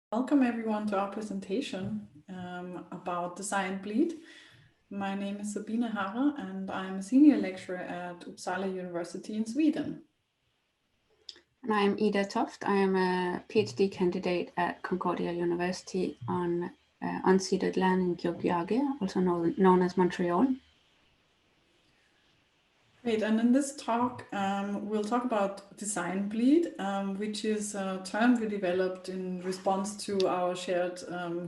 Welcome everyone to our presentation about Design Bleed. My name is Sabine Harrer and I'm a senior lecturer at Uppsala University in Sweden. And I'm Ida Toft. I am a PhD candidate at Concordia University on unceded land in QGCon, also known as Montreal. Great, and in this talk, we'll talk about Design Bleed, which is a term we developed in response to our shared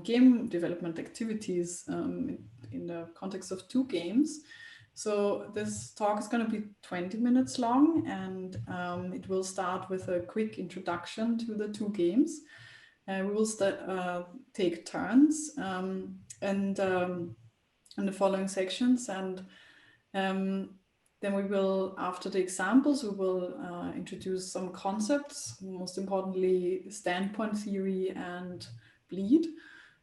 game development activities in the context of 2 games. So this talk is going to be 20 minutes long, and it will start with a quick introduction to the 2 games. We will take turns in the following sections, and then we will, after the examples, we will introduce some concepts, most importantly, standpoint theory and bleed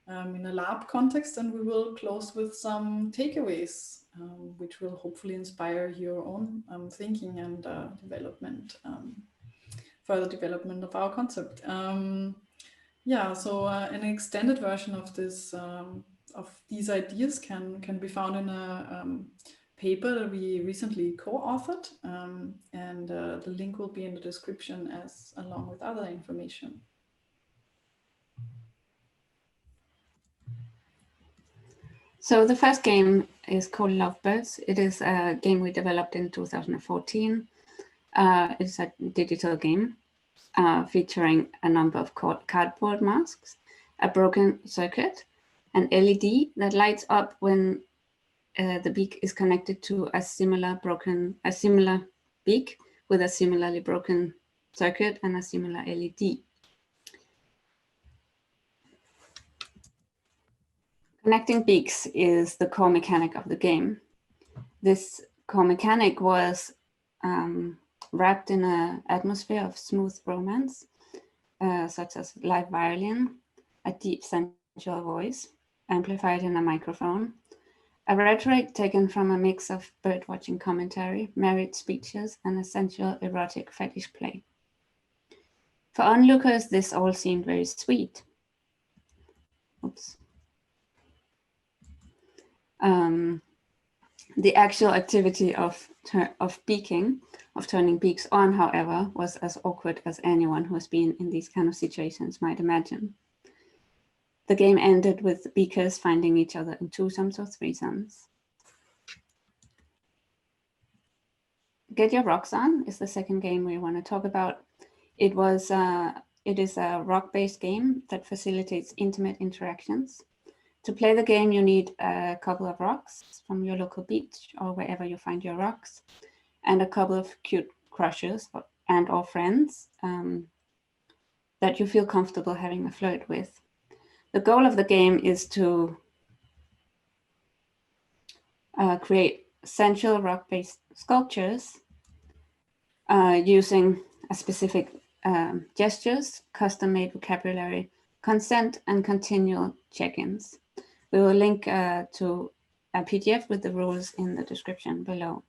in a lab context, and we will close with some takeaways, which will hopefully inspire your own thinking and further development of our concept. Yeah, so an extended version of this of these ideas can be found in a paper that we recently co-authored, and the link will be in the description along with other information. So the first game is called Lovebirds. It is a game we developed in 2014. It's a digital game featuring a number of cardboard masks, a broken circuit, an LED that lights up when the beak is connected to a similar beak with a similarly broken circuit and a similar LED. Connecting beaks is the core mechanic of the game. This core mechanic was wrapped in an atmosphere of smooth romance, such as live violin, a deep sensual voice, amplified in a microphone, a rhetoric taken from a mix of bird-watching commentary, married speeches, and a sensual erotic fetish play. For onlookers, this all seemed very sweet. Oops. The actual activity of beaking, of turning beaks on, however, was as awkward as anyone who has been in these kind of situations might imagine. The game ended with beakers finding each other in twosomes or threesomes. Get Your Rocks On is the second game we want to talk about. It is a rock-based game that facilitates intimate interactions. To play the game, you need a couple of rocks from your local beach or wherever you find your rocks, and a couple of cute crushes or friends that you feel comfortable having a flirt with. The goal of the game is to create sensual rock-based sculptures using a specific gestures, custom-made vocabulary, consent, and continual check-ins. We will link to a PDF with the rules in the description below.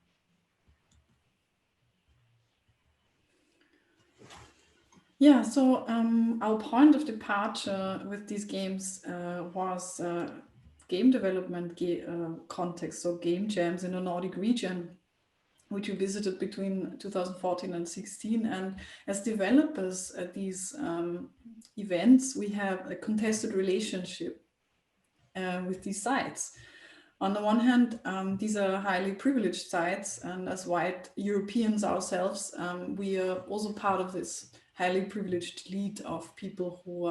Yeah, so our point of departure with these games was game development context, so game jams in the Nordic region, which we visited between 2014 and 16. And as developers at these events, we have a contested relationship with these sites. On the one hand, these are highly privileged sites, and as white Europeans ourselves, we are also part of this highly privileged elite of people who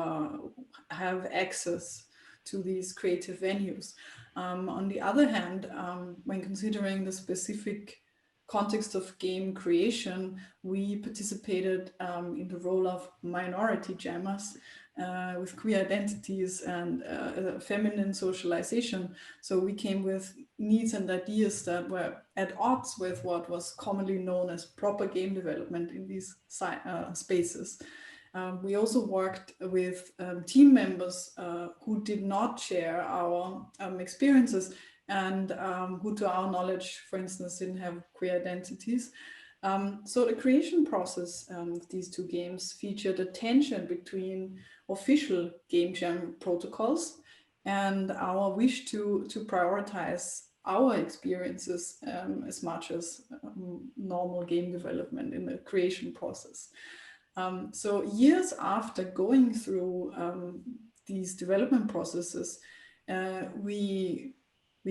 have access to these creative venues. On the other hand, when considering the specific context of game creation, we participated in the role of minority jammers with queer identities and feminine socialization. So we came with needs and ideas that were at odds with what was commonly known as proper game development in these spaces. We also worked with team members who did not share our experiences and who, to our knowledge, for instance, didn't have queer identities. So the creation process of these two games featured a tension between official game jam protocols and our wish to prioritize our experiences as much as normal game development in the creation process. So years after going through these development processes, we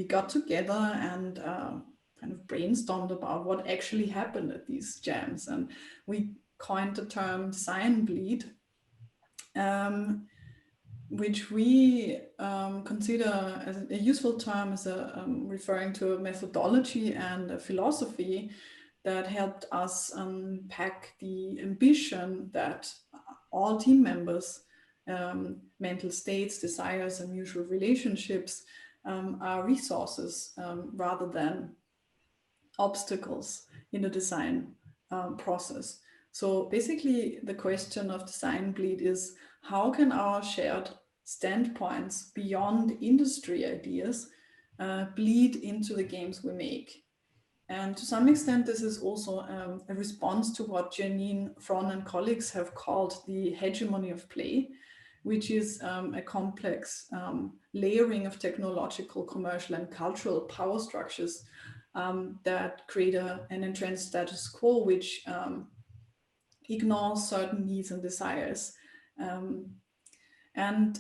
got together and kind of brainstormed about what actually happened at these jams, and we coined the term design bleed, which we consider as a useful term, as referring to a methodology and a philosophy that helped us unpack the ambition that all team members, mental states, desires, and mutual relationships are resources rather than obstacles in the design process. So basically the question of design bleed is, how can our shared standpoints beyond industry ideas bleed into the games we make? And to some extent, this is also a response to what Janine Fron and colleagues have called the hegemony of play, which is a complex layering of technological, commercial, and cultural power structures that create an entrenched status quo, which ignores certain needs and desires. And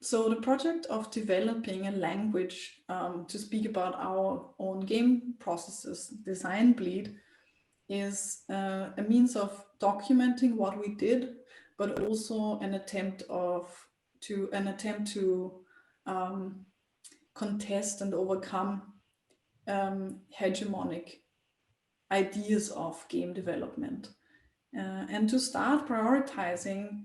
so the project of developing a language to speak about our own game processes, design bleed, is a means of documenting what we did, but also an attempt to contest and overcome hegemonic ideas of game development, and to start prioritizing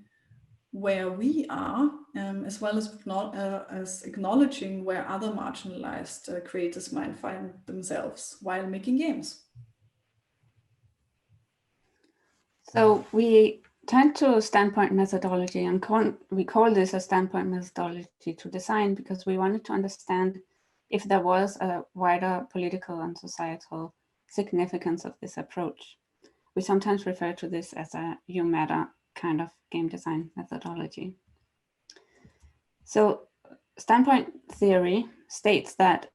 where we are, as well as acknowledging where other marginalized creators might find themselves while making games. So we tend to standpoint methodology, and we call this a standpoint methodology to design because we wanted to understand if there was a wider political and societal significance of this approach. We sometimes refer to this as a you matter kind of game design methodology. So standpoint theory states that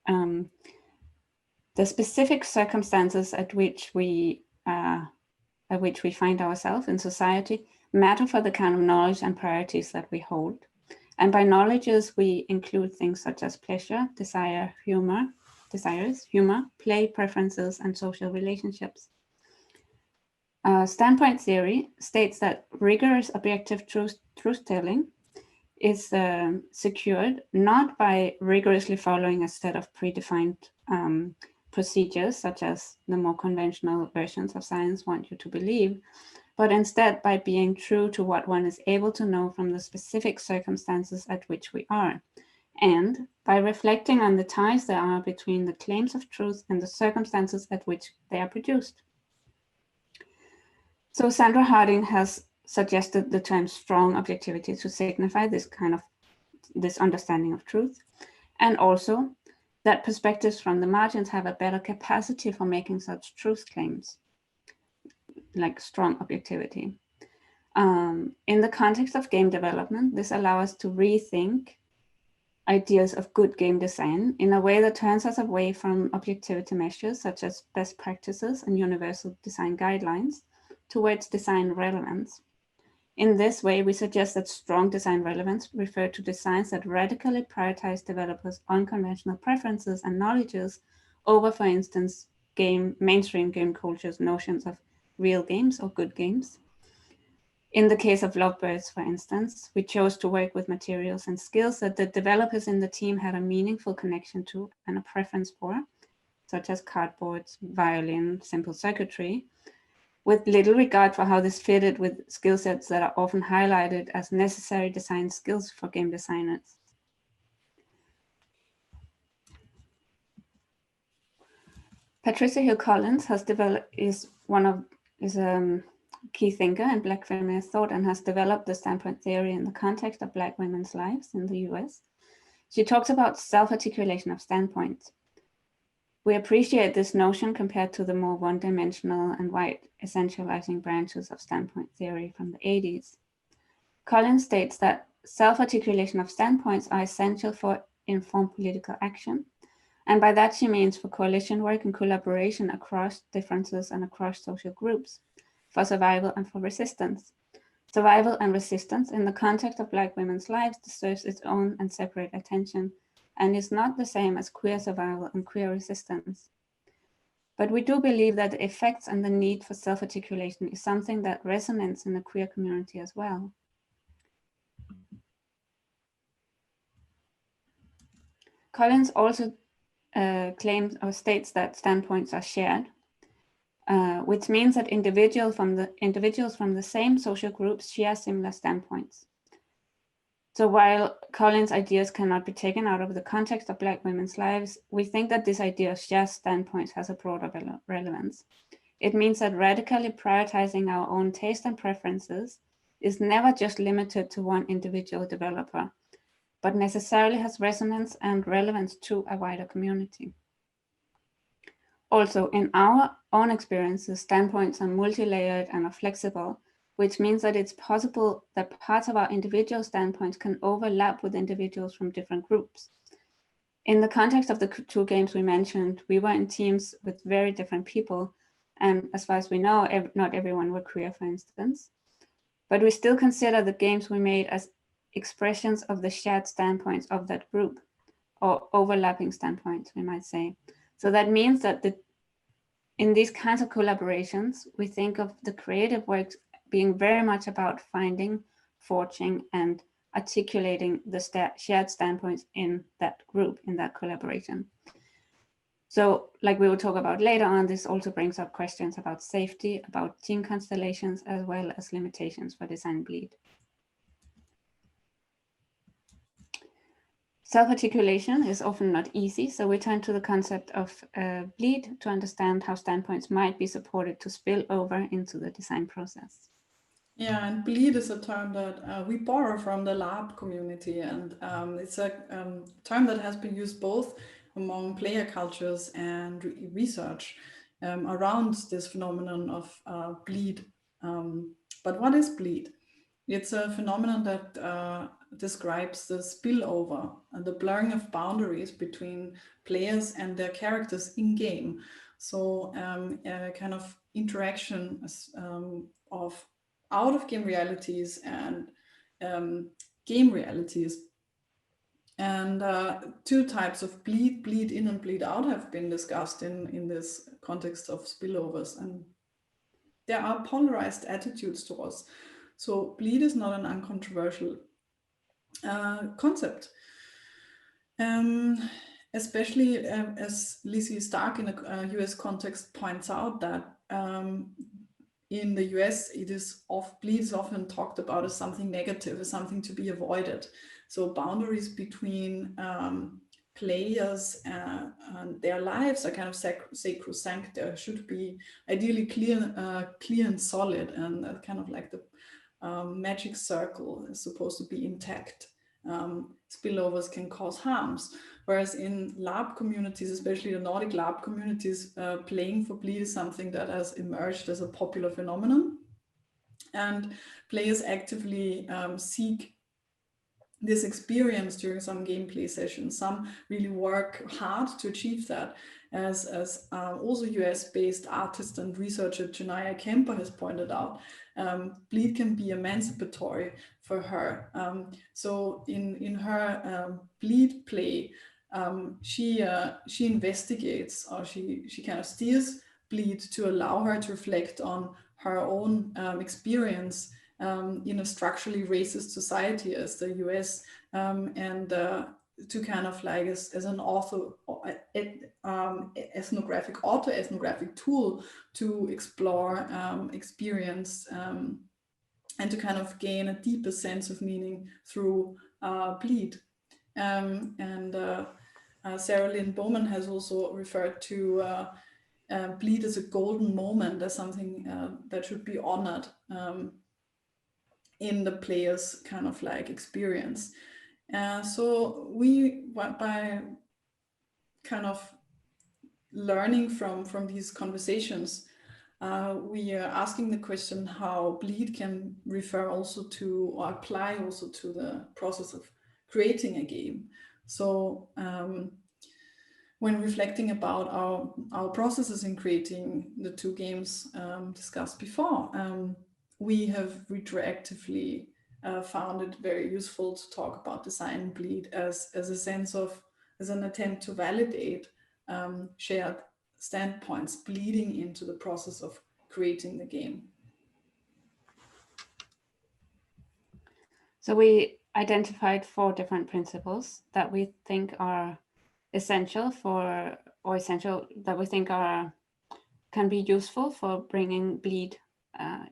the specific circumstances at which we find ourselves in society matter for the kind of knowledge and priorities that we hold. And by knowledges, we include things such as pleasure, desires, humor, play, preferences, and social relationships. Standpoint theory states that rigorous objective truth-telling is secured not by rigorously following a set of predefined procedures, such as the more conventional versions of science want you to believe, but instead by being true to what one is able to know from the specific circumstances at which we are, and by reflecting on the ties there are between the claims of truth and the circumstances at which they are produced. So Sandra Harding has suggested the term strong objectivity to signify this understanding of truth, and also that perspectives from the margins have a better capacity for making such truth claims, like strong objectivity. In the context of game development, this allows us to rethink ideas of good game design in a way that turns us away from objectivity measures such as best practices and universal design guidelines towards design relevance. In this way, we suggest that strong design relevance refer to designs that radically prioritize developers' unconventional preferences and knowledges over, for instance, mainstream game culture's notions of real games or good games. In the case of Lovebirds, for instance, we chose to work with materials and skills that the developers in the team had a meaningful connection to and a preference for, such as cardboard, violin, simple circuitry, with little regard for how this fitted with skill sets that are often highlighted as necessary design skills for game designers. Patricia Hill Collins is a key thinker in Black feminist thought and has developed the standpoint theory in the context of Black women's lives in the US. She talks about self-articulation of standpoints. We appreciate this notion compared to the more one-dimensional and white essentializing branches of standpoint theory from the 80s. Collins states that self-articulation of standpoints are essential for informed political action. And by that she means for coalition work and collaboration across differences and across social groups, for survival and for resistance. Survival and resistance in the context of Black women's lives deserves its own and separate attention and is not the same as queer survival and queer resistance. But we do believe that the effects and the need for self-articulation is something that resonates in the queer community as well. Collins also claims or states that standpoints are shared, which means that individuals from the same social groups share similar standpoints. So while Collins' ideas cannot be taken out of the context of Black women's lives, we think that this idea of shared standpoints has a broader relevance. It means that radically prioritizing our own taste and preferences is never just limited to one individual developer, but necessarily has resonance and relevance to a wider community. Also, in our own experiences, standpoints are multi-layered and are flexible, which means that it's possible that parts of our individual standpoints can overlap with individuals from different groups. In the context of the two games we mentioned, we were in teams with very different people, and as far as we know, not everyone were queer, for instance. But we still consider the games we made as expressions of the shared standpoints of that group, or overlapping standpoints, we might say. So that means that in these kinds of collaborations, we think of the creative works being very much about finding, forging, and articulating the shared standpoints in that group, in that collaboration. So, like we will talk about later on, this also brings up questions about safety, about team constellations, as well as limitations for design bleed. Self-articulation is often not easy, so we turn to the concept of bleed to understand how standpoints might be supported to spill over into the design process. Yeah, and bleed is a term that we borrow from the lab community, and it's a term that has been used both among player cultures and research around this phenomenon of bleed. But what is bleed? It's a phenomenon that describes the spillover and the blurring of boundaries between players and their characters in game. So a kind of interaction of out-of-game realities and game realities. And two types of bleed in and bleed out have been discussed in this context of spillovers. And there are polarized attitudes towards. So bleed is not an uncontroversial concept. Especially as Lizzie Stark in a US context points out that in the US, bleed is often talked about as something negative, as something to be avoided. So boundaries between players and their lives are kind of sacrosanct. There should be ideally clear and solid, and kind of like the magic circle is supposed to be intact. Spillovers can cause harms. Whereas in lab communities, especially the Nordic lab communities, playing for bleed is something that has emerged as a popular phenomenon. And players actively seek this experience during some gameplay sessions. Some really work hard to achieve that. As also US-based artist and researcher Janaya Kemper has pointed out, bleed can be emancipatory for her. So in her bleed play, she investigates, or she kind of steers bleed to allow her to reflect on her own experience in a structurally racist society as the US, and to kind of like as an ethnographic tool to explore experience and to kind of gain a deeper sense of meaning through bleed. Sarah Lynn Bowman has also referred to bleed as a golden moment, as something that should be honored in the player's kind of like experience. So we, by kind of learning from these conversations, we are asking the question how bleed can refer also to, or apply also to, the process of creating a game. So when reflecting about our processes in creating the two games discussed before, we have retroactively found it very useful to talk about design bleed as a sense of, as an attempt to validate shared standpoints bleeding into the process of creating the game. So we identified 4 different principles that we think are essential for, or essential that we think are, can be useful for bringing bleed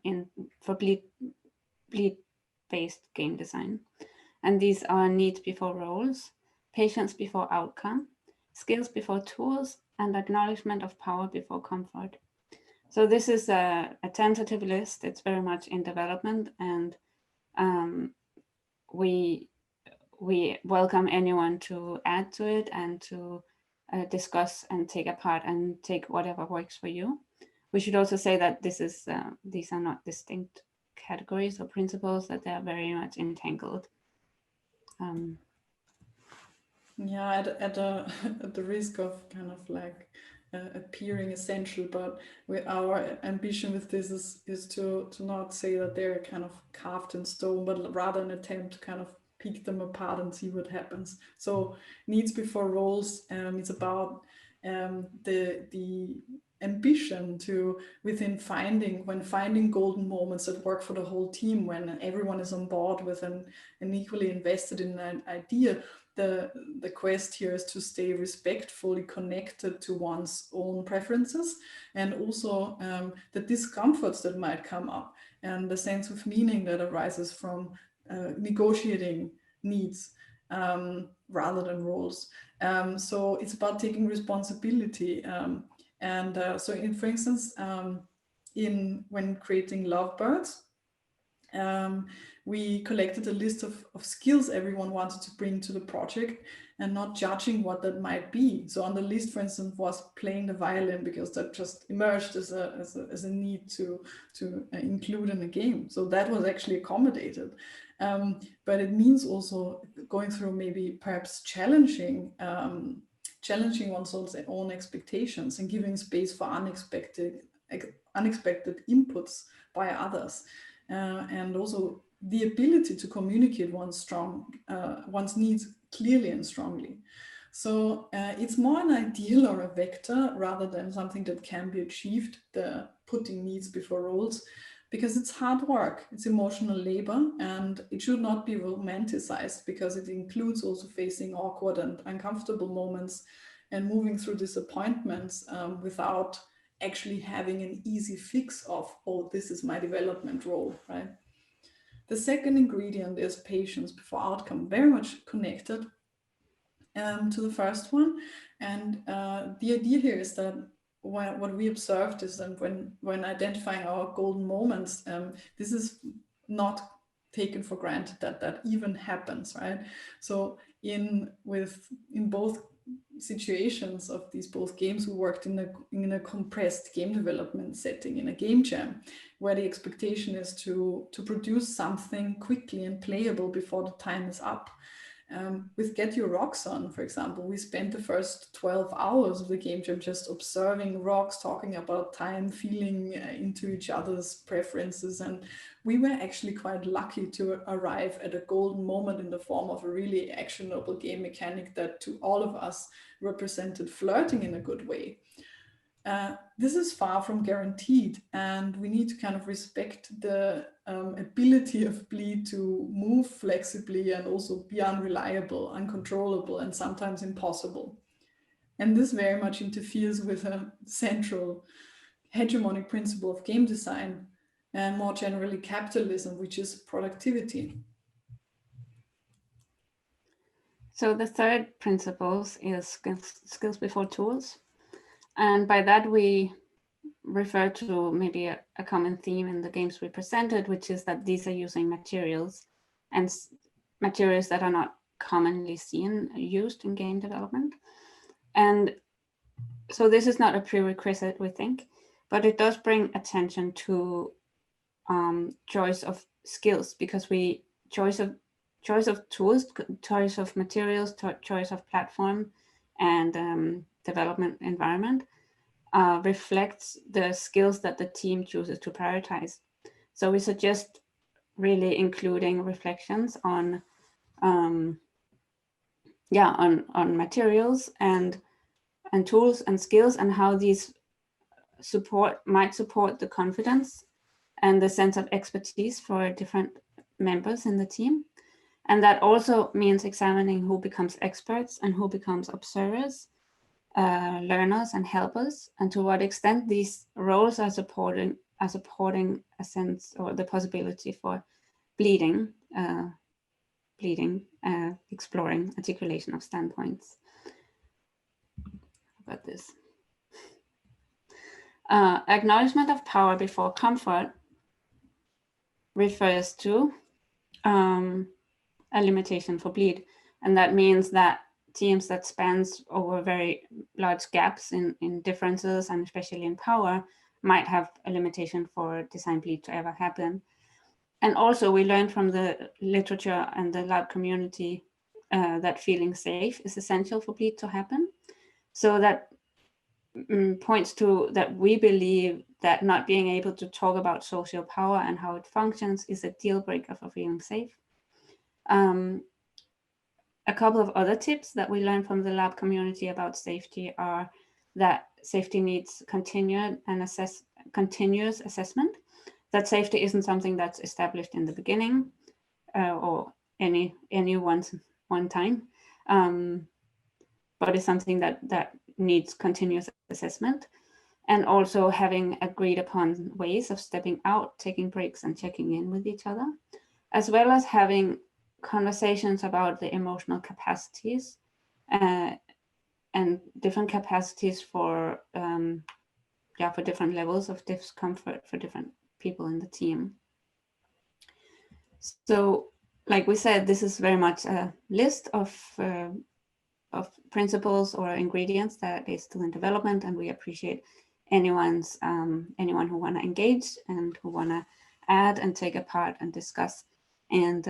in, for bleed-based game design. And these are needs before roles, patience before outcome, skills before tools, and acknowledgement of power before comfort. So this is a tentative list. It's very much in development, and we welcome anyone to add to it and to discuss and take apart and take whatever works for you. We should also say that this is these are not distinct categories or principles, that they are very much entangled. Yeah, at the risk of kind of like appearing essential, but our ambition with this is to not say that they're kind of carved in stone, but rather an attempt to kind of pick them apart and see what happens. So needs before roles is about the ambition to, within finding golden moments that work for the whole team, when everyone is on board with an equally invested in an idea. The quest here is to stay respectfully connected to one's own preferences, and also the discomforts that might come up, and the sense of meaning that arises from negotiating needs rather than roles. So it's about taking responsibility. For instance, when creating Lovebirds, we collected a list of skills everyone wanted to bring to the project, and not judging what that might be. So on the list, for instance, was playing the violin, because that just emerged as a need to include in the game. So that was actually accommodated. But it means also going through maybe perhaps challenging one's own expectations, and giving space for unexpected inputs by others. And also the ability to communicate one's needs clearly and strongly. So it's more an ideal or a vector rather than something that can be achieved, the putting needs before roles, because it's hard work, it's emotional labor, and it should not be romanticized, because it includes also facing awkward and uncomfortable moments and moving through disappointments without actually having an easy fix of, oh, this is my development role, right? The second ingredient is patience before outcome, very much connected to the first one. And the idea here is that what we observed is that when identifying our golden moments, this is not taken for granted that even happens, right? So in both situations of these both games, we worked in a compressed game development setting, in a game jam, where the expectation is to produce something quickly and playable before the time is up. With Get Your Rocks On, for example, we spent the first 12 hours of the game jam just observing rocks, talking about time, feeling into each other's preferences. And we were actually quite lucky to arrive at a golden moment in the form of a really actionable game mechanic that to all of us represented flirting in a good way. This is far from guaranteed, and we need to kind of respect the ability of bleed to move flexibly and also be unreliable, uncontrollable, and sometimes impossible. And this very much interferes with a central hegemonic principle of game design, and more generally capitalism, which is productivity. So the third principle is skills before tools. And by that we refer to maybe a common theme in the games we presented, which is that these are using materials, and materials that are not commonly used in game development. And So this is not a prerequisite, we think, but it does bring attention to choice of skills, because choice of tools, choice of materials, choice of platform, and development environment reflects the skills that the team chooses to prioritize. So we suggest really including reflections on on materials and tools and skills, and how these might support the confidence and the sense of expertise for different members in the team. And that also means examining who becomes experts and who becomes observers, learners and helpers, and to what extent these roles are supporting a sense or the possibility for bleeding, exploring articulation of standpoints. About this. Acknowledgement of power before comfort refers to a limitation for bleed. And that means that teams that spans over very large gaps in differences, and especially in power, might have a limitation for design bleed to ever happen. And also we learned from the literature and the lab community that feeling safe is essential for bleed to happen. So that points to that we believe that not being able to talk about social power and how it functions is a deal breaker for feeling safe. A couple of other tips that we learned from the lab community about safety are that safety needs continuous assessment, that safety isn't something that's established in the beginning or any one time, but it's something that needs continuous assessment. And also having agreed upon ways of stepping out, taking breaks, and checking in with each other, as well as having conversations about the emotional capacities and different capacities for different levels of discomfort for different people in the team. So, like we said, this is very much a list of principles or ingredients that is still in development, and we appreciate anyone who want to engage and who want to add and take a part and discuss. And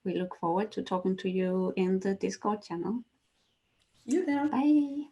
we look forward to talking to you in the Discord channel. See you there. Bye.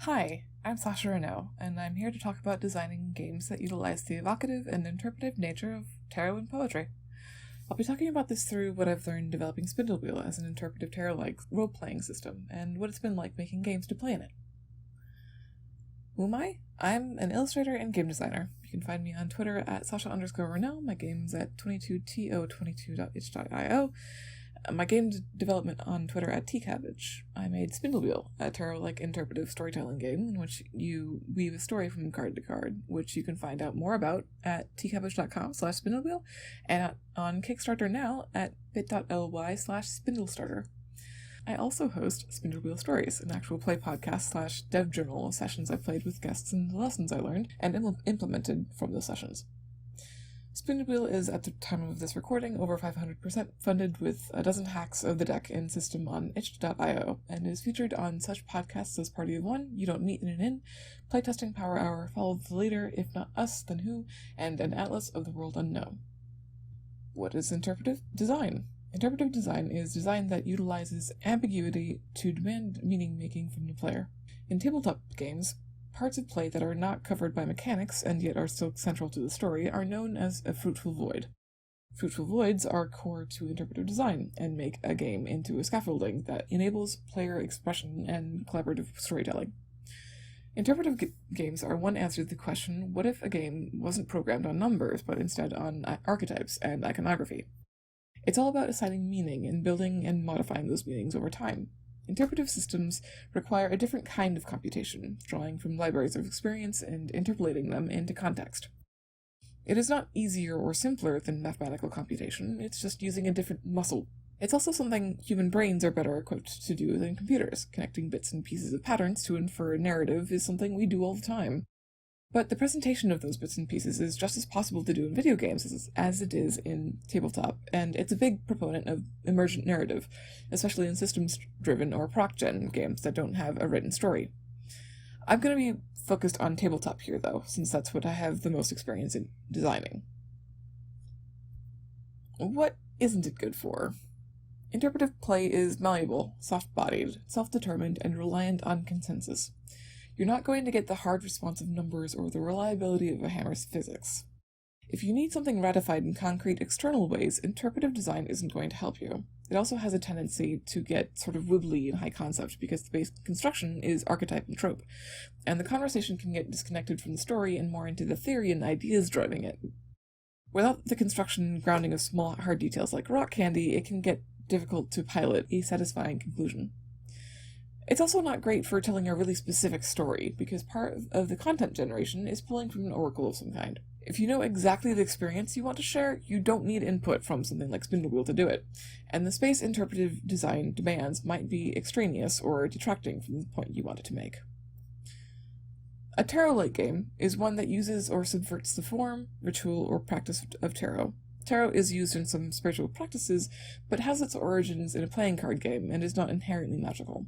Hi, I'm Sasha Reneau, and I'm here to talk about designing games that utilize the evocative and interpretive nature of tarot and poetry. I'll be talking about this through what I've learned developing Spindle Wheel as an interpretive tarot-like role-playing system, and what it's been like making games to play in it. Who am I? I'm an illustrator and game designer. You can find me on Twitter at Sasha_Reneau, my game's at 22to22.itch.io, my game development on Twitter at tcabbage. I made Spindle Wheel, a tarot-like interpretive storytelling game in which you weave a story from card to card, which you can find out more about at tcabbage.com/spindlewheel and on Kickstarter now at bit.ly/spindlestarter. I also host Spindle Wheel Stories, an actual play podcast / dev journal of sessions I played with guests and the lessons I learned and implemented from those sessions. Spindle Wheel is, at the time of this recording, over 500% funded with a dozen hacks of the deck and system on itch.io, and is featured on such podcasts as Party of One, You Don't Meet in an Inn, Playtesting Power Hour, Follow the Leader, If Not Us, Then Who, and An Atlas of the World Unknown. What is interpretive design? Interpretive design is design that utilizes ambiguity to demand meaning-making from the player. In tabletop games, parts of play that are not covered by mechanics and yet are still central to the story are known as a fruitful void. Fruitful voids are core to interpretive design and make a game into a scaffolding that enables player expression and collaborative storytelling. Interpretive games are one answer to the question, what if a game wasn't programmed on numbers but instead on archetypes and iconography? It's all about assigning meaning and building and modifying those meanings over time. Interpretive systems require a different kind of computation, drawing from libraries of experience and interpolating them into context. It is not easier or simpler than mathematical computation, it's just using a different muscle. It's also something human brains are better equipped to do than computers. Connecting bits and pieces of patterns to infer a narrative is something we do all the time. But the presentation of those bits and pieces is just as possible to do in video games as it is in tabletop, and it's a big proponent of emergent narrative, especially in systems-driven or proc-gen games that don't have a written story. I'm going to be focused on tabletop here, though, since that's what I have the most experience in designing. What isn't it good for? Interpretive play is malleable, soft-bodied, self-determined, and reliant on consensus. You're not going to get the hard responsive numbers or the reliability of a hammer's physics. If you need something ratified in concrete external ways, interpretive design isn't going to help you. It also has a tendency to get sort of wibbly and high concept because the base construction is archetype and trope, and the conversation can get disconnected from the story and more into the theory and ideas driving it. Without the construction and grounding of small hard details like rock candy, it can get difficult to pilot a satisfying conclusion. It's also not great for telling a really specific story, because part of the content generation is pulling from an oracle of some kind. If you know exactly the experience you want to share, you don't need input from something like Spindle Wheel to do it, and the space interpretive design demands might be extraneous or detracting from the point you want it to make. A tarot-like game is one that uses or subverts the form, ritual, or practice of tarot. Tarot is used in some spiritual practices, but has its origins in a playing card game and is not inherently magical.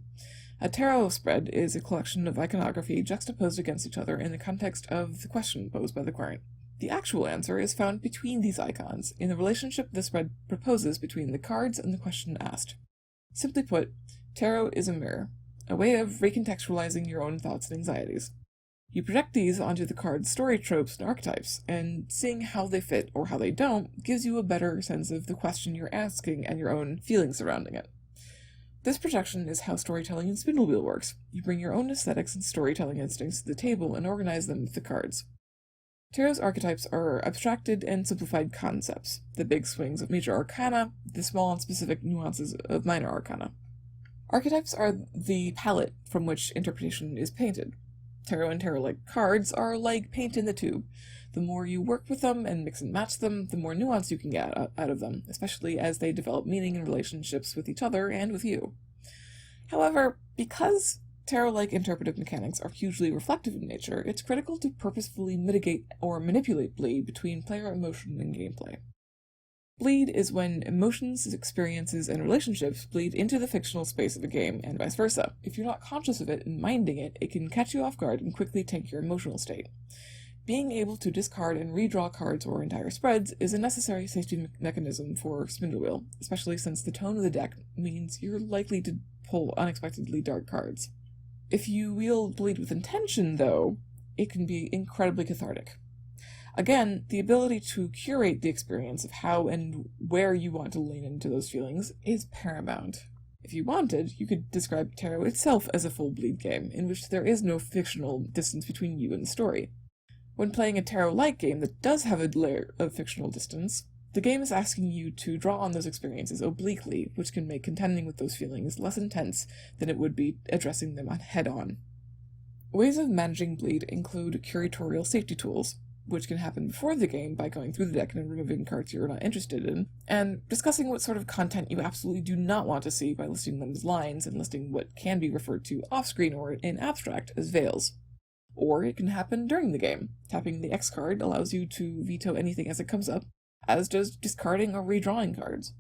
A tarot spread is a collection of iconography juxtaposed against each other in the context of the question posed by the querent. The actual answer is found between these icons, in the relationship the spread proposes between the cards and the question asked. Simply put, tarot is a mirror, a way of recontextualizing your own thoughts and anxieties. You project these onto the card's story tropes and archetypes, and seeing how they fit or how they don't gives you a better sense of the question you're asking and your own feelings surrounding it. This projection is how storytelling in Spindle Wheel works. You bring your own aesthetics and storytelling instincts to the table and organize them with the cards. Tarot's archetypes are abstracted and simplified concepts, the big swings of major arcana, the small and specific nuances of minor arcana. Archetypes are the palette from which interpretation is painted. Tarot and tarot-like cards are like paint in the tube. The more you work with them and mix and match them, the more nuance you can get out of them, especially as they develop meaning in relationships with each other and with you. However, because tarot-like interpretive mechanics are hugely reflective in nature, it's critical to purposefully mitigate or manipulate bleed between player emotion and gameplay. Bleed is when emotions, experiences, and relationships bleed into the fictional space of a game, and vice versa. If you're not conscious of it and minding it, it can catch you off guard and quickly take your emotional state. Being able to discard and redraw cards or entire spreads is a necessary safety mechanism for Spindle Wheel, especially since the tone of the deck means you're likely to pull unexpectedly dark cards. If you wield bleed with intention, though, it can be incredibly cathartic. Again, the ability to curate the experience of how and where you want to lean into those feelings is paramount. If you wanted, you could describe tarot itself as a full bleed game, in which there is no fictional distance between you and the story. When playing a tarot-like game that does have a layer of fictional distance, the game is asking you to draw on those experiences obliquely, which can make contending with those feelings less intense than it would be addressing them head-on. Ways of managing bleed include curatorial safety tools, which can happen before the game by going through the deck and removing cards you're not interested in, and discussing what sort of content you absolutely do not want to see by listing them as lines and listing what can be referred to off-screen or in abstract as veils. Or it can happen during the game. Tapping the X card allows you to veto anything as it comes up, as does discarding or redrawing cards.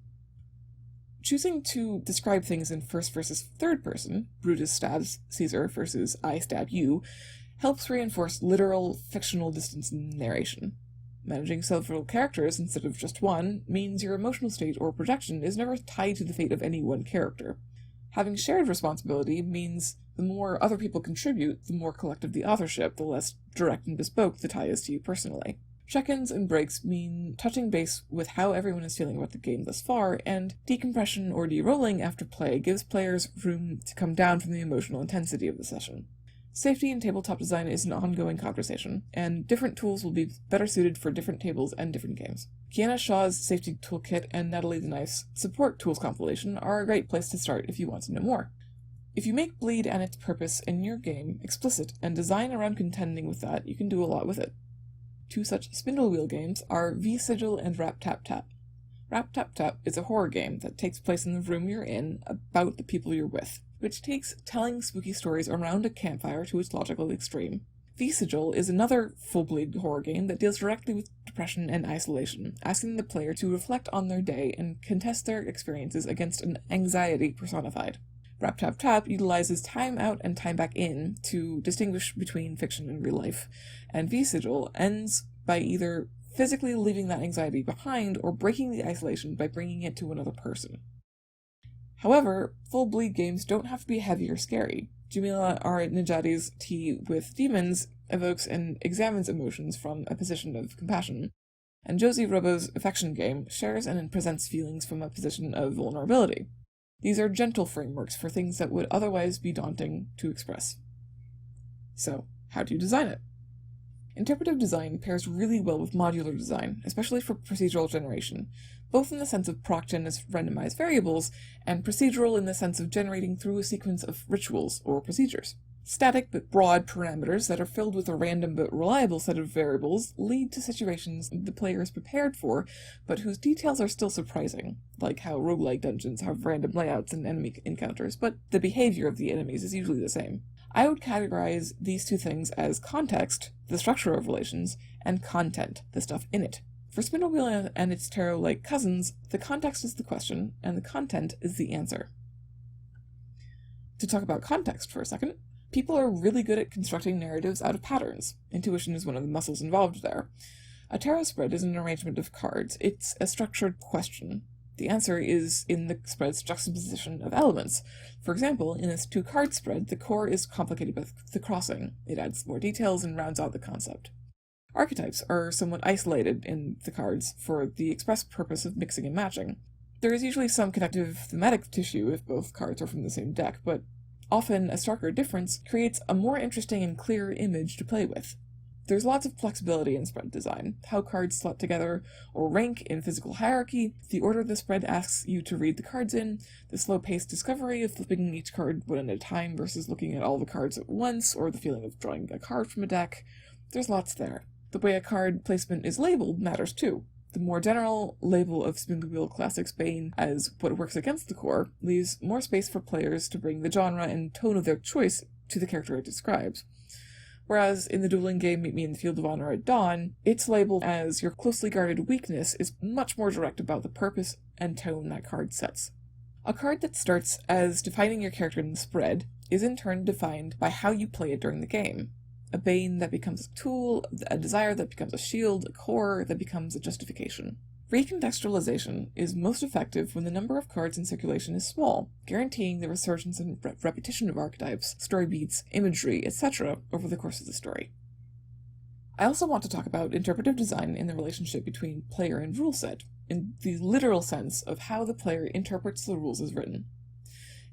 Choosing to describe things in first versus third person, Brutus stabs Caesar versus I stab you, helps reinforce literal, fictional distance in narration. Managing several characters instead of just one means your emotional state or projection is never tied to the fate of any one character. Having shared responsibility means the more other people contribute, the more collective the authorship, the less direct and bespoke the tie is to you personally. Check-ins and breaks mean touching base with how everyone is feeling about the game thus far, and decompression or de-rolling after play gives players room to come down from the emotional intensity of the session. Safety in tabletop design is an ongoing conversation, and different tools will be better suited for different tables and different games. Kiana Shaw's Safety Toolkit and Natalie the Knife's Support Tools compilation are a great place to start if you want to know more. If you make bleed and its purpose in your game explicit and design around contending with that, you can do a lot with it. Two such spindle wheel games are V-Sigil and Rap Tap Tap. Rap Tap Tap is a horror game that takes place in the room you're in about the people you're with, which takes telling spooky stories around a campfire to its logical extreme. V-Sigil is another full-bleed horror game that deals directly with depression and isolation, asking the player to reflect on their day and contest their experiences against an anxiety personified. Rap Tap Tap utilizes time out and time back in to distinguish between fiction and real life, and V-Sigil ends by either physically leaving that anxiety behind or breaking the isolation by bringing it to another person. However, full bleed games don't have to be heavy or scary. Jamila R. Najati's Tea with Demons evokes and examines emotions from a position of compassion, and Josie Robo's Affection game shares and presents feelings from a position of vulnerability. These are gentle frameworks for things that would otherwise be daunting to express. So, how do you design it? Interpretive design pairs really well with modular design, especially for procedural generation, both in the sense of proc-gen as randomized variables, and procedural in the sense of generating through a sequence of rituals or procedures. Static but broad parameters that are filled with a random but reliable set of variables lead to situations the player is prepared for, but whose details are still surprising, like how roguelike dungeons have random layouts and enemy encounters, but the behavior of the enemies is usually the same. I would categorize these two things as context, the structure of relations, and content, the stuff in it. For Spindle Wheel and its tarot-like cousins, the context is the question, and the content is the answer. To talk about context for a second, people are really good at constructing narratives out of patterns. Intuition is one of the muscles involved there. A tarot spread isn't an arrangement of cards, it's a structured question. The answer is in the spread's juxtaposition of elements. For example, in this 2-card spread, the core is complicated by the crossing. It adds more details and rounds out the concept. Archetypes are somewhat isolated in the cards for the express purpose of mixing and matching. There is usually some connective thematic tissue if both cards are from the same deck, but often a starker difference creates a more interesting and clearer image to play with. There's lots of flexibility in spread design, how cards slot together or rank in physical hierarchy, the order the spread asks you to read the cards in, the slow-paced discovery of flipping each card one at a time versus looking at all the cards at once, or the feeling of drawing a card from a deck. There's lots there. The way a card placement is labeled matters too. The more general label of Spindle Wheel Classics Bane as what works against the core leaves more space for players to bring the genre and tone of their choice to the character it describes. Whereas in the dueling game Meet Me in the Field of Honor at Dawn, it's labeled as your closely guarded weakness is much more direct about the purpose and tone that card sets. A card that starts as defining your character in the spread is in turn defined by how you play it during the game. A bane that becomes a tool, a desire that becomes a shield, a core that becomes a justification. Recontextualization is most effective when the number of cards in circulation is small, guaranteeing the resurgence and repetition of archetypes, story beats, imagery, etc. over the course of the story. I also want to talk about interpretive design in the relationship between player and rule set, in the literal sense of how the player interprets the rules as written.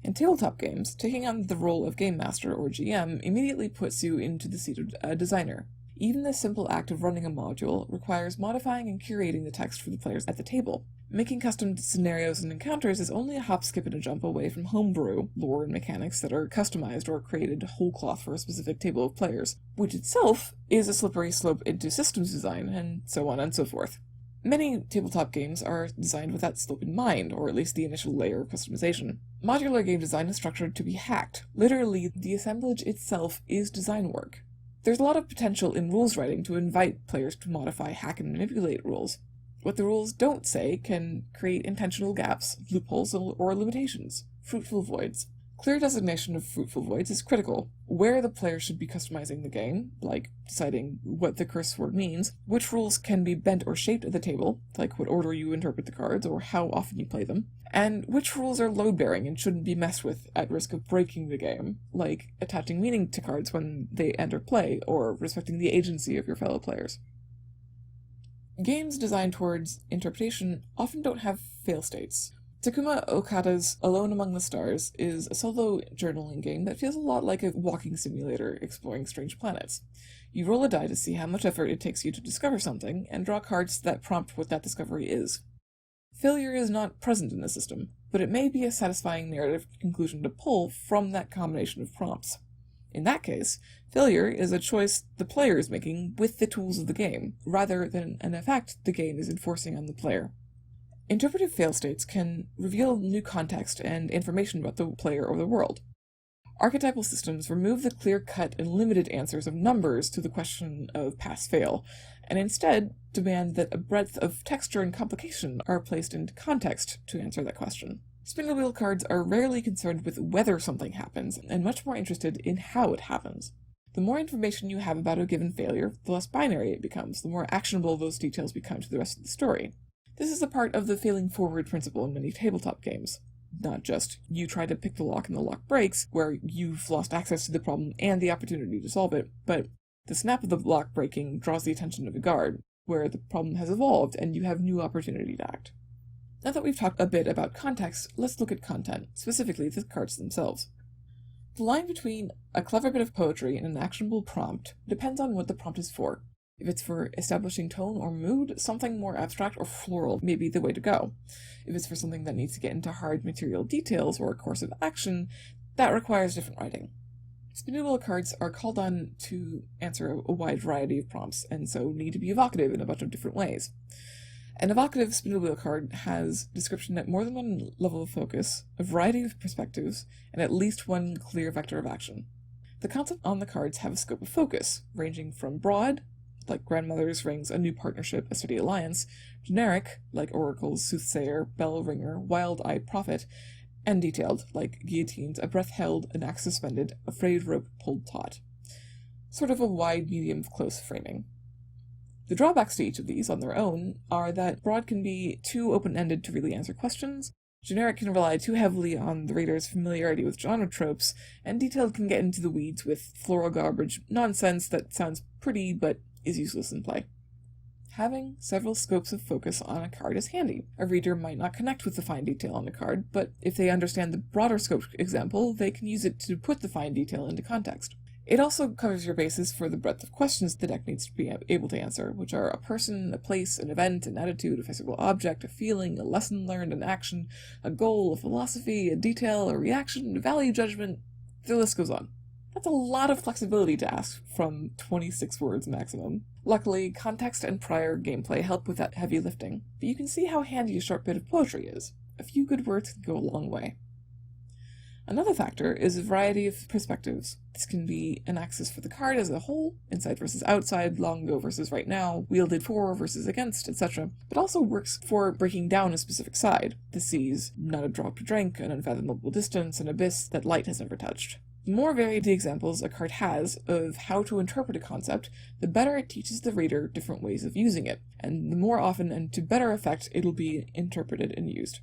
In tabletop games, taking on the role of Game Master or GM immediately puts you into the seat of a designer. Even the simple act of running a module requires modifying and curating the text for the players at the table. Making custom scenarios and encounters is only a hop, skip, and a jump away from homebrew lore and mechanics that are customized or created whole cloth for a specific table of players, which itself is a slippery slope into systems design, and so on and so forth. Many tabletop games are designed with that slope in mind, or at least the initial layer of customization. Modular game design is structured to be hacked. Literally, the assemblage itself is design work. There's a lot of potential in rules writing to invite players to modify, hack, and manipulate rules. What the rules don't say can create intentional gaps, loopholes, or limitations, fruitful voids. Clear designation of fruitful voids is critical. Where the player should be customizing the game, like deciding what the curse word means, which rules can be bent or shaped at the table, like what order you interpret the cards or how often you play them, and which rules are load-bearing and shouldn't be messed with at risk of breaking the game, like attaching meaning to cards when they enter play, or respecting the agency of your fellow players. Games designed towards interpretation often don't have fail states. Takuma Okada's Alone Among the Stars is a solo journaling game that feels a lot like a walking simulator exploring strange planets. You roll a die to see how much effort it takes you to discover something, and draw cards that prompt what that discovery is. Failure is not present in the system, but it may be a satisfying narrative conclusion to pull from that combination of prompts. In that case, failure is a choice the player is making with the tools of the game, rather than an effect the game is enforcing on the player. Interpretive fail states can reveal new context and information about the player or the world. Archetypal systems remove the clear-cut and limited answers of numbers to the question of pass-fail, and instead demand that a breadth of texture and complication are placed into context to answer that question. Spindle wheel cards are rarely concerned with whether something happens, and much more interested in how it happens. The more information you have about a given failure, the less binary it becomes, the more actionable those details become to the rest of the story. This is a part of the failing forward principle in many tabletop games. Not just, you try to pick the lock and the lock breaks, where you've lost access to the problem and the opportunity to solve it, but the snap of the lock breaking draws the attention of a guard, where the problem has evolved and you have new opportunity to act. Now that we've talked a bit about context, let's look at content, specifically the cards themselves. The line between a clever bit of poetry and an actionable prompt depends on what the prompt is for. If it's for establishing tone or mood, something more abstract or floral may be the way to go. If it's for something that needs to get into hard material details or a course of action, that requires different writing. Spindle wheel cards are called on to answer a wide variety of prompts, and so need to be evocative in a bunch of different ways. An evocative spindle wheel card has description at more than one level of focus, a variety of perspectives, and at least one clear vector of action. The concepts on the cards have a scope of focus, ranging from broad, like grandmother's rings, a new partnership, a steady alliance, generic, like oracles, soothsayer, bell ringer, wild-eyed prophet, and detailed, like guillotines, a breath held, an axe suspended, a frayed rope pulled taut. Sort of a wide, medium, close framing. The drawbacks to each of these on their own are that broad can be too open-ended to really answer questions, generic can rely too heavily on the reader's familiarity with genre tropes, and detailed can get into the weeds with floral garbage nonsense that sounds pretty but is useless in play. Having several scopes of focus on a card is handy. A reader might not connect with the fine detail on the card, but if they understand the broader scope example, they can use it to put the fine detail into context. It also covers your basis for the breadth of questions the deck needs to be able to answer, which are a person, a place, an event, an attitude, a physical object, a feeling, a lesson learned, an action, a goal, a philosophy, a detail, a reaction, a value judgment. The list goes on. That's a lot of flexibility to ask from 26 words maximum. Luckily, context and prior gameplay help with that heavy lifting, but you can see how handy a short bit of poetry is. A few good words can go a long way. Another factor is a variety of perspectives. This can be an axis for the card as a whole, inside versus outside, long ago versus right now, wielded for versus against, etc., but also works for breaking down a specific side. The seas, not a drop to drink, an unfathomable distance, an abyss that light has never touched. The more varied the examples a card has of how to interpret a concept, the better it teaches the reader different ways of using it, and the more often and to better effect it'll be interpreted and used.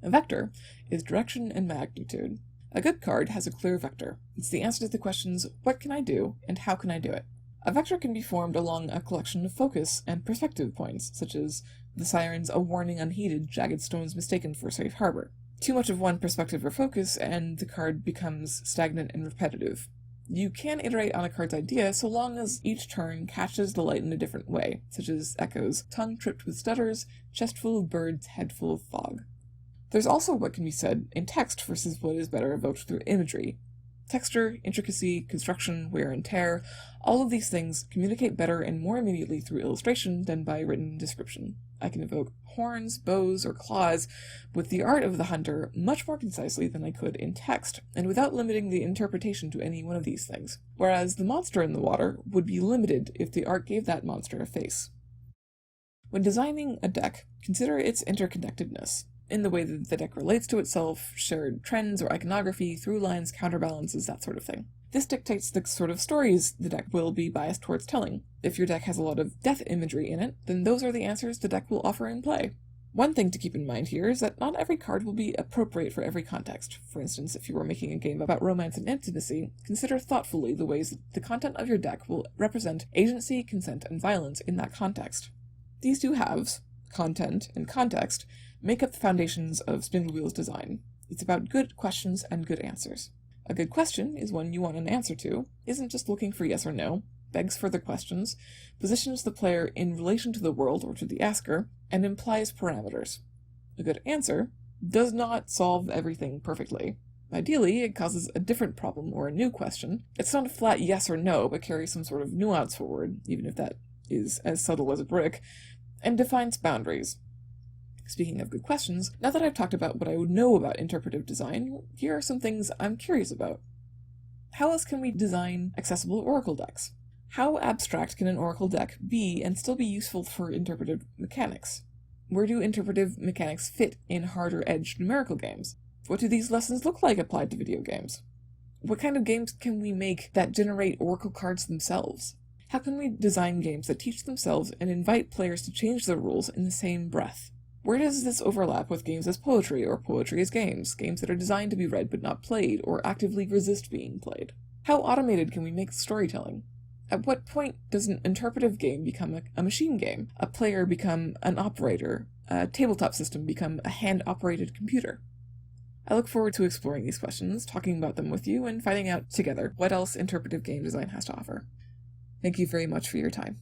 A vector is direction and magnitude. A good card has a clear vector. It's the answer to the questions, what can I do, and how can I do it? A vector can be formed along a collection of focus and perspective points, such as the siren's a warning unheeded, jagged stones mistaken for safe harbor. Too much of one perspective or focus, and the card becomes stagnant and repetitive. You can iterate on a card's idea so long as each turn catches the light in a different way, such as Echo's tongue tripped with stutters, chest full of birds, head full of fog. There's also what can be said in text versus what is better evoked through imagery. Texture, intricacy, construction, wear and tear, all of these things communicate better and more immediately through illustration than by written description. I can evoke horns, bows, or claws with the art of the hunter much more concisely than I could in text, and without limiting the interpretation to any one of these things, whereas the monster in the water would be limited if the art gave that monster a face. When designing a deck, consider its interconnectedness, in the way that the deck relates to itself, shared trends or iconography, through lines, counterbalances, that sort of thing. This dictates the sort of stories the deck will be biased towards telling. If your deck has a lot of death imagery in it, then those are the answers the deck will offer in play. One thing to keep in mind here is that not every card will be appropriate for every context. For instance, if you were making a game about romance and intimacy, consider thoughtfully the ways that the content of your deck will represent agency, consent, and violence in that context. These two halves, content and context, make up the foundations of Spindle Wheel's design. It's about good questions and good answers. A good question is one you want an answer to, isn't just looking for yes or no, begs further questions, positions the player in relation to the world or to the asker, and implies parameters. A good answer does not solve everything perfectly. Ideally, it causes a different problem or a new question. It's not a flat yes or no, but carries some sort of nuance forward, even if that is as subtle as a brick, and defines boundaries. Speaking of good questions, now that I've talked about what I would know about interpretive design, here are some things I'm curious about. How else can we design accessible oracle decks? How abstract can an oracle deck be and still be useful for interpretive mechanics? Where do interpretive mechanics fit in harder-edged numerical games? What do these lessons look like applied to video games? What kind of games can we make that generate oracle cards themselves? How can we design games that teach themselves and invite players to change their rules in the same breath? Where does this overlap with games as poetry, or poetry as games that are designed to be read but not played, or actively resist being played? How automated can we make storytelling? At what point does an interpretive game become a machine game? A player become an operator? A tabletop system become a hand-operated computer? I look forward to exploring these questions, talking about them with you, and finding out together what else interpretive game design has to offer. Thank you very much for your time.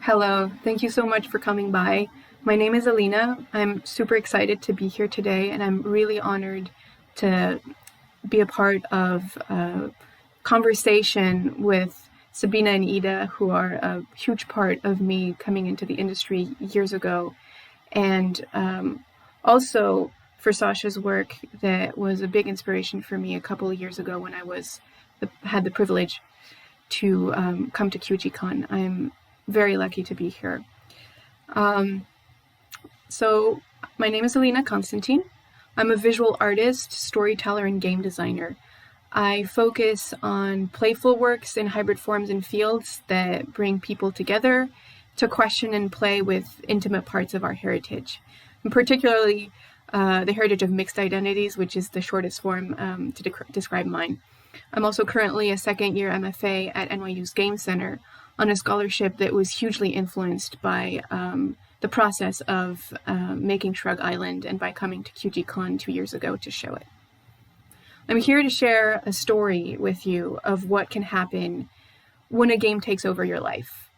Hello, thank you so much for coming by. My name is Alina. I'm super excited to be here today, and I'm really honored to be a part of a conversation with Sabina and Ida, who are a huge part of me coming into the industry years ago, and also for Sasha's work that was a big inspiration for me a couple of years ago when I had the privilege to come to QGCon. I'm very lucky to be here. So my name is Alina Constantin. I'm a visual artist, storyteller, and game designer. I focus on playful works in hybrid forms and fields that bring people together to question and play with intimate parts of our heritage, and particularly the heritage of mixed identities, which is the shortest form to describe mine. I'm also currently a second-year MFA at NYU's Game Center on a scholarship that was hugely influenced by the process of making Shrug Island and by coming to QGCon 2 years ago to show it. I'm here to share a story with you of what can happen when a game takes over your life.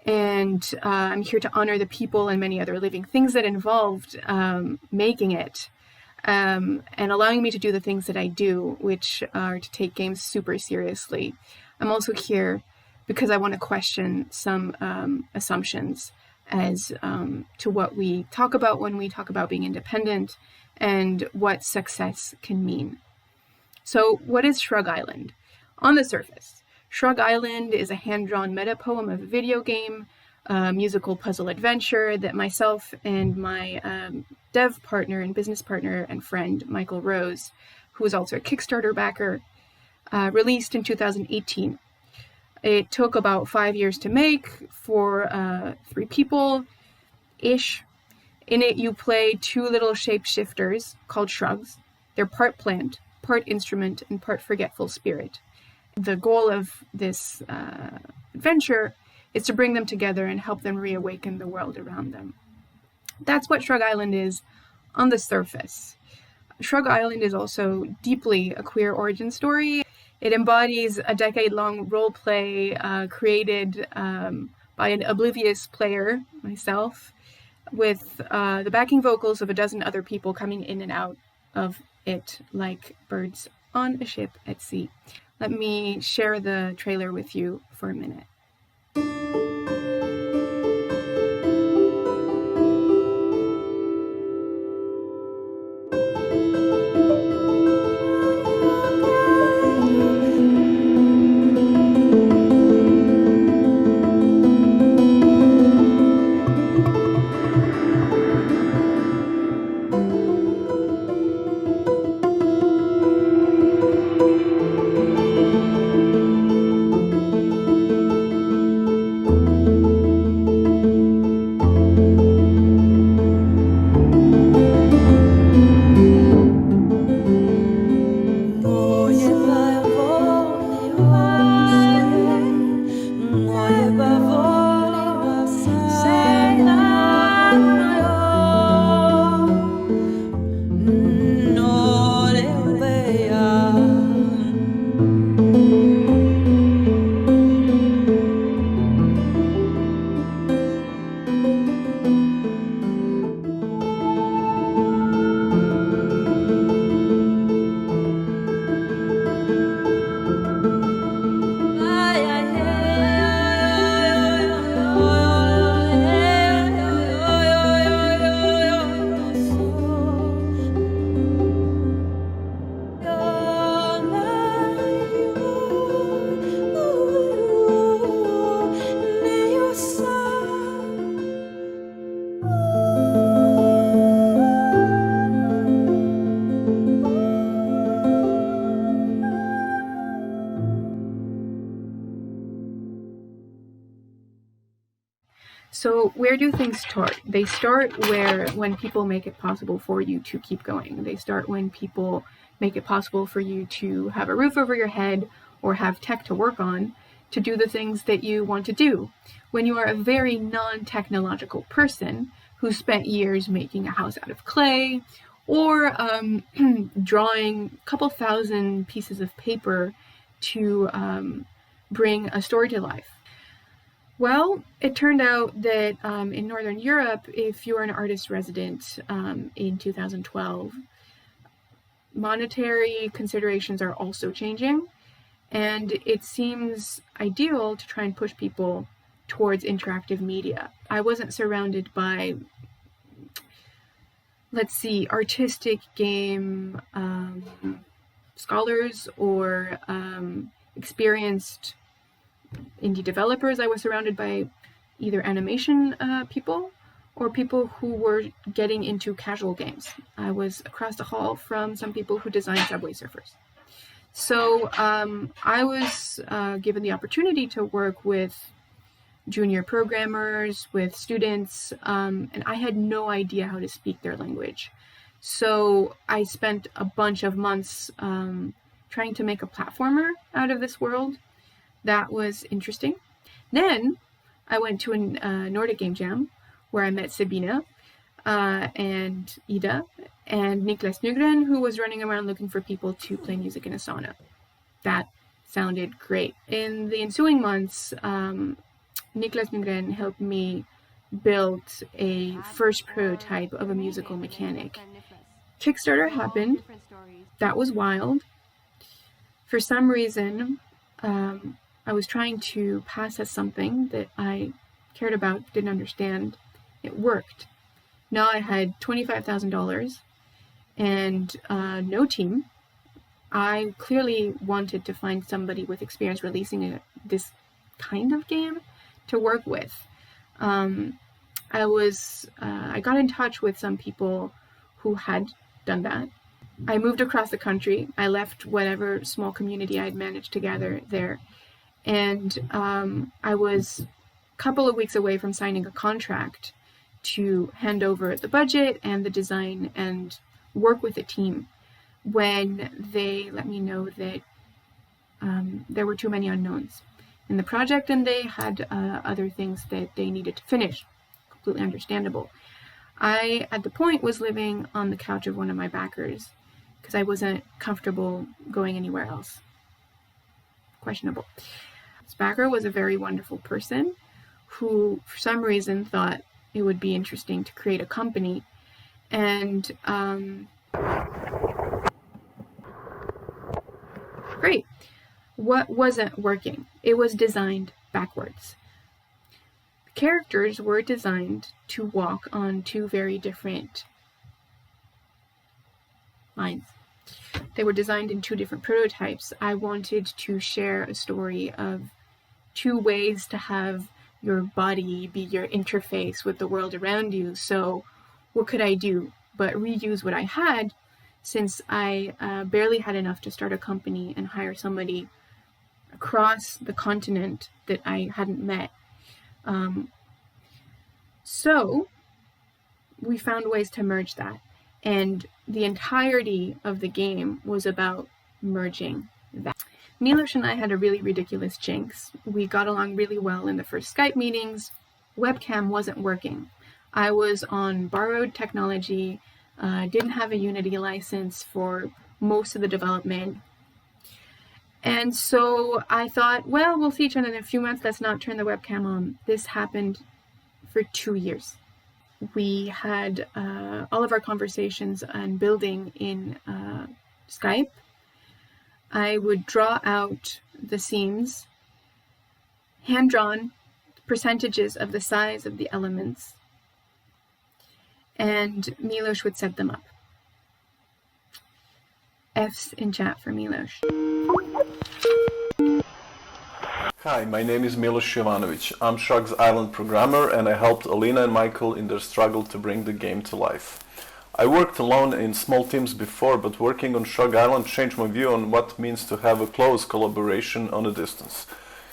And I'm here to honor the people and many other living things that involved making it and allowing me to do the things that I do, which are to take games super seriously. I'm also here because I want to question some assumptions as to what we talk about when we talk about being independent and what success can mean. So what is Shrug Island? On the surface, Shrug Island is a hand-drawn meta-poem of a video game, a musical puzzle adventure that myself and my dev partner and business partner and friend, Michael Rose, who is also a Kickstarter backer, released in 2018. It took about 5 years to make for 3 people-ish. In it, you play 2 little shapeshifters called shrugs. They're part plant, part instrument, and part forgetful spirit. The goal of this adventure is to bring them together and help them reawaken the world around them. That's what Shrug Island is on the surface. Shrug Island is also deeply a queer origin story. It embodies a decade-long role play created by an oblivious player, myself, with the backing vocals of a dozen other people coming in and out of it like birds on a ship at sea. Let me share the trailer with you for a minute. So where do things start? They start when people make it possible for you to keep going. They start when people make it possible for you to have a roof over your head or have tech to work on to do the things that you want to do. When you are a very non-technological person who spent years making a house out of clay or drawing a couple thousand pieces of paper to bring a story to life. Well, it turned out that in Northern Europe, if you're an artist resident in 2012, monetary considerations are also changing, and it seems ideal to try and push people towards interactive media. I wasn't surrounded by, let's see, artistic game scholars or experienced indie developers. I was surrounded by either animation people or people who were getting into casual games. I was across the hall from some people who designed Subway Surfers. So I was given the opportunity to work with junior programmers, with students, and I had no idea how to speak their language. So I spent a bunch of months trying to make a platformer out of this world. That was interesting. Then I went to a Nordic Game Jam where I met Sabine and Ida and Niklas Nygren, who was running around looking for people to play music in a sauna. That sounded great. In the ensuing months, Niklas Nygren helped me build a first prototype of a musical mechanic. Kickstarter happened. That was wild. For some reason, I was trying to pass as something that I cared about, didn't understand. It worked. Now I had $25,000 and no team. I clearly wanted to find somebody with experience releasing this kind of game to work with. I got in touch with some people who had done that. I moved across the country. I left whatever small community I'd managed to gather there. And I was a couple of weeks away from signing a contract to hand over the budget and the design and work with a team when they let me know that there were too many unknowns in the project and they had other things that they needed to finish. Completely understandable. I, at the point, was living on the couch of one of my backers because I wasn't comfortable going anywhere else. Questionable. This backer was a very wonderful person who, for some reason, thought it would be interesting to create a company. And great. What wasn't working? It was designed backwards. The characters were designed to walk on two very different lines. They were designed in two different prototypes. I wanted to share a story of two ways to have your body be your interface with the world around you. So what could I do but reuse what I had, since I barely had enough to start a company and hire somebody across the continent that I hadn't met. So we found ways to merge that. And the entirety of the game was about merging that. Milos and I had a really ridiculous jinx. We got along really well in the first Skype meetings. Webcam wasn't working. I was on borrowed technology, didn't have a Unity license for most of the development. And so I thought, well, we'll see each other in a few months. Let's not turn the webcam on. This happened for 2 years. We had all of our conversations and building in Skype. I would draw out the scenes, hand-drawn percentages of the size of the elements, and Milos would set them up. F's in chat for Milos. Hi, my name is Milos Jovanovic. I'm Shrug Island programmer and I helped Alina and Michael in their struggle to bring the game to life. I worked alone in small teams before, but working on Shrug Island changed my view on what it means to have a close collaboration on a distance,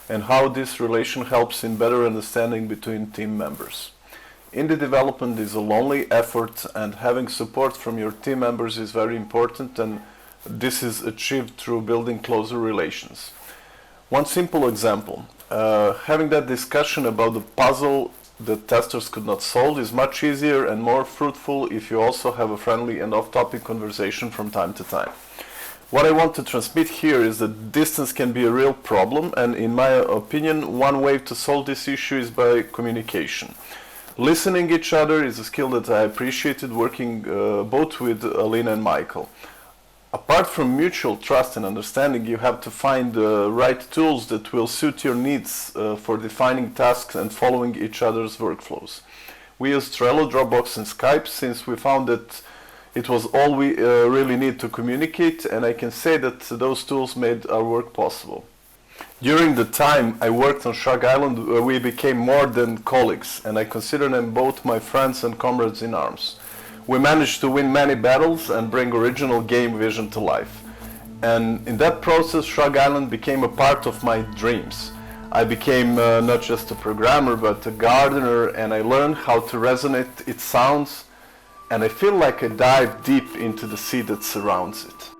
and how this relation helps in better understanding between team members. Indie development is a lonely effort, and having support from your team members is very important, and this is achieved through building closer relations. One simple example, having that discussion about the puzzle that testers could not solve is much easier and more fruitful if you also have a friendly and off-topic conversation from time to time. What I want to transmit here is that distance can be a real problem, and in my opinion, one way to solve this issue is by communication. Listening each other is a skill that I appreciated working both with Alina and Michael. Apart from mutual trust and understanding, you have to find the right tools that will suit your needs for defining tasks and following each other's workflows. We used Trello, Dropbox and Skype since we found that it was all we really need to communicate, and I can say that those tools made our work possible. During the time I worked on Shrug Island, we became more than colleagues, and I consider them both my friends and comrades in arms. We managed to win many battles and bring original game vision to life. And in that process, Shrug Island became a part of my dreams. I became not just a programmer, but a gardener, and I learned how to resonate its sounds, and I feel like I dive deep into the sea that surrounds it.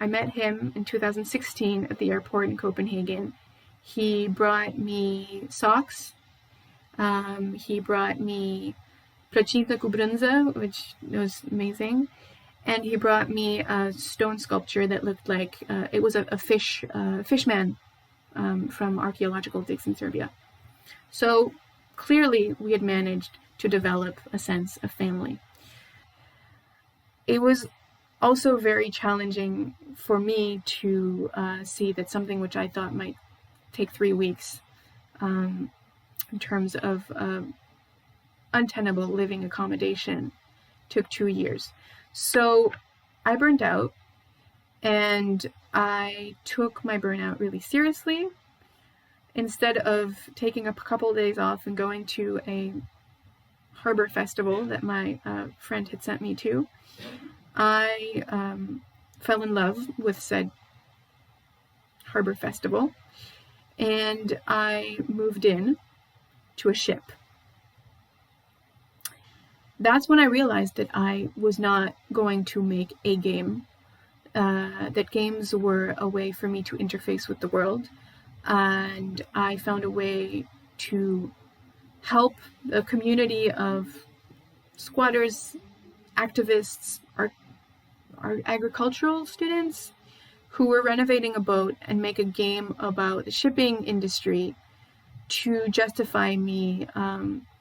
I met him in 2016 at the airport in Copenhagen. He brought me socks. He brought me Placita Cubranza, which was amazing. And he brought me a stone sculpture that looked like it was a fishman from archaeological digs in Serbia. So clearly we had managed to develop a sense of family. It was also very challenging for me to see that something which I thought might take 3 weeks in terms of untenable living accommodation took 2 years. So I burned out, and I took my burnout really seriously. Instead of taking a couple of days off and going to a harbor festival that my friend had sent me to, I fell in love with said harbor festival, and I moved in to a ship. That's when I realized that I was not going to make a game, that games were a way for me to interface with the world, and I found a way to help a community of squatters, activists, our agricultural students who were renovating a boat and make a game about the shipping industry to justify me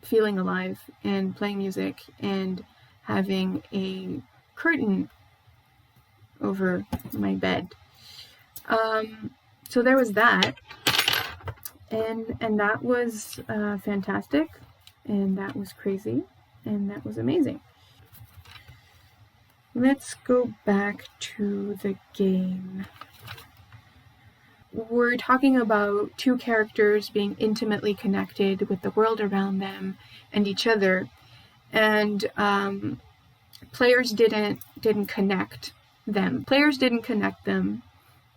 feeling alive and playing music and having a curtain over my bed. So there was that, and that was fantastic, and that was crazy, and that was amazing. Let's go back to the game. We're talking about two characters being intimately connected with the world around them and each other, and players didn't connect them. Players didn't connect them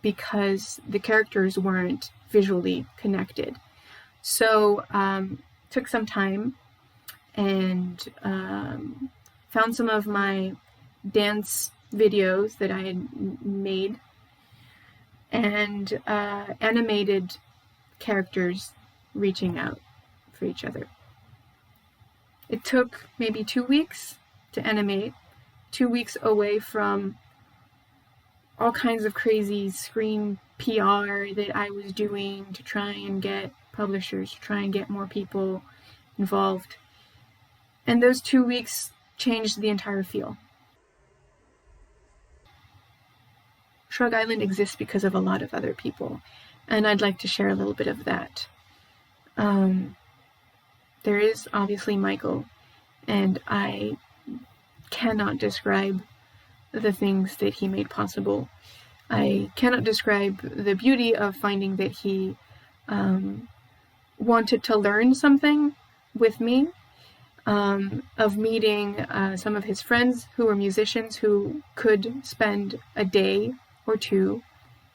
because the characters weren't visually connected. So took some time and found some of my dance videos that I had made and animated characters reaching out for each other. It took maybe 2 weeks to animate, 2 weeks away from all kinds of crazy screen PR that I was doing to try and get publishers, to try and get more people involved. And those 2 weeks changed the entire feel. Shrug Island exists because of a lot of other people, and I'd like to share a little bit of that. There is obviously Michael, and I cannot describe the things that he made possible. I cannot describe the beauty of finding that he wanted to learn something with me, of meeting some of his friends who were musicians who could spend a day or two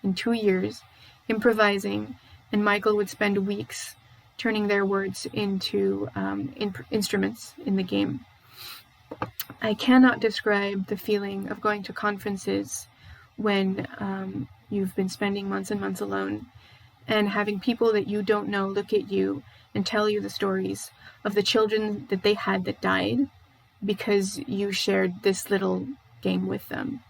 in 2 years improvising, and Michael would spend weeks turning their words into instruments in the game. I cannot describe the feeling of going to conferences when you've been spending months and months alone and having people that you don't know look at you and tell you the stories of the children that they had that died because you shared this little game with them.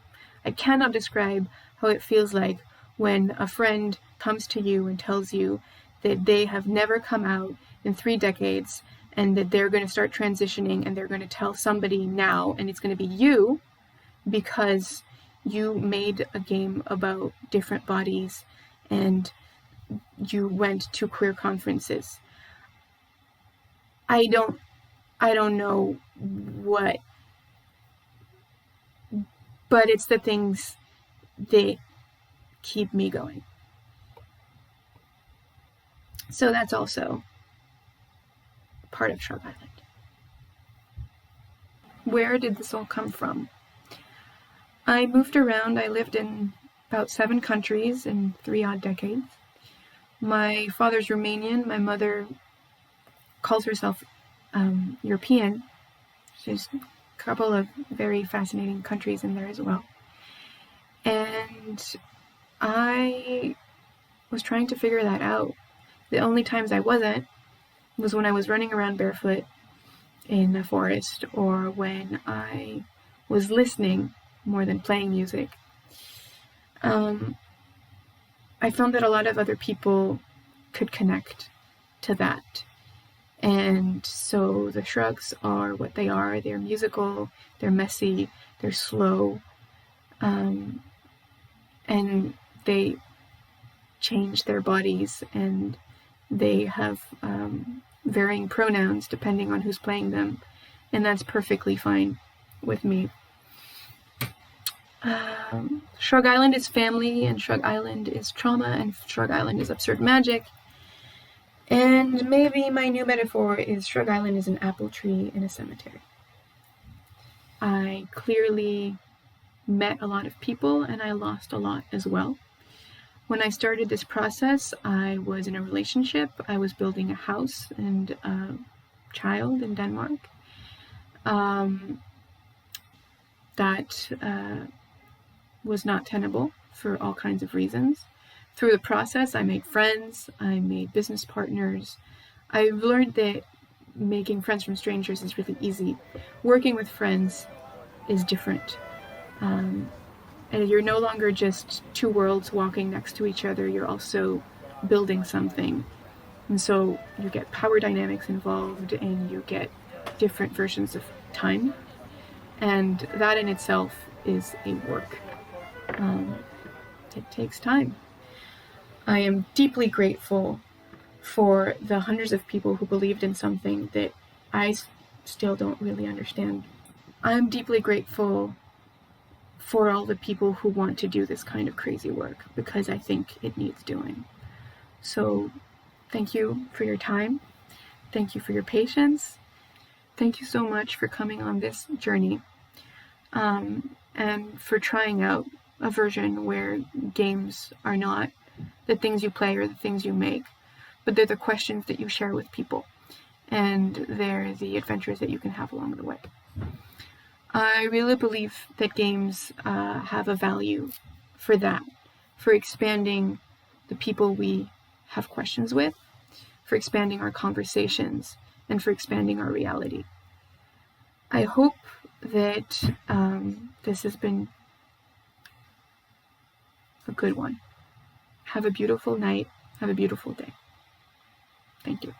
I cannot describe how it feels like when a friend comes to you and tells you that they have never come out in 3 decades and that they're going to start transitioning and they're going to tell somebody now, and it's going to be you because you made a game about different bodies and you went to queer conferences. I don't know what, but it's the things that keep me going. So that's also part of Shrug Island. Where did this all come from? I moved around. I lived in about 7 countries in 3 odd decades. My father's Romanian. My mother calls herself European. There's a couple of very fascinating countries in there as well. And I was trying to figure that out. The only times I wasn't was when I was running around barefoot in the forest or when I was listening more than playing music. I found that a lot of other people could connect to that. And so the Shrugs are what they are. They're musical, they're messy, they're slow, and they change their bodies, and they have varying pronouns depending on who's playing them, and that's perfectly fine with me. Shrug Island is family, and Shrug Island is trauma, and Shrug Island is absurd magic. And maybe my new metaphor is Shrug Island is an apple tree in a cemetery. I clearly met a lot of people, and I lost a lot as well. When I started this process, I was in a relationship. I was building a house and a child in Denmark. That was not tenable for all kinds of reasons. Through the process, I made friends, I made business partners. I learned that making friends from strangers is really easy. Working with friends is different. And you're no longer just 2 worlds walking next to each other, you're also building something. And so you get power dynamics involved, and you get different versions of time. And that in itself is a work. It takes time. I am deeply grateful for the hundreds of people who believed in something that I still don't really understand. I'm deeply grateful for all the people who want to do this kind of crazy work, because I think it needs doing. So thank you for your time. Thank you for your patience. Thank you so much for coming on this journey, and for trying out a version where games are not the things you play or the things you make, but they're the questions that you share with people, and they're the adventures that you can have along the way. I really believe that games have a value for that, for expanding the people we have questions with, for expanding our conversations, and for expanding our reality. I hope that this has been a good one. Have a beautiful night. Have a beautiful day. Thank you.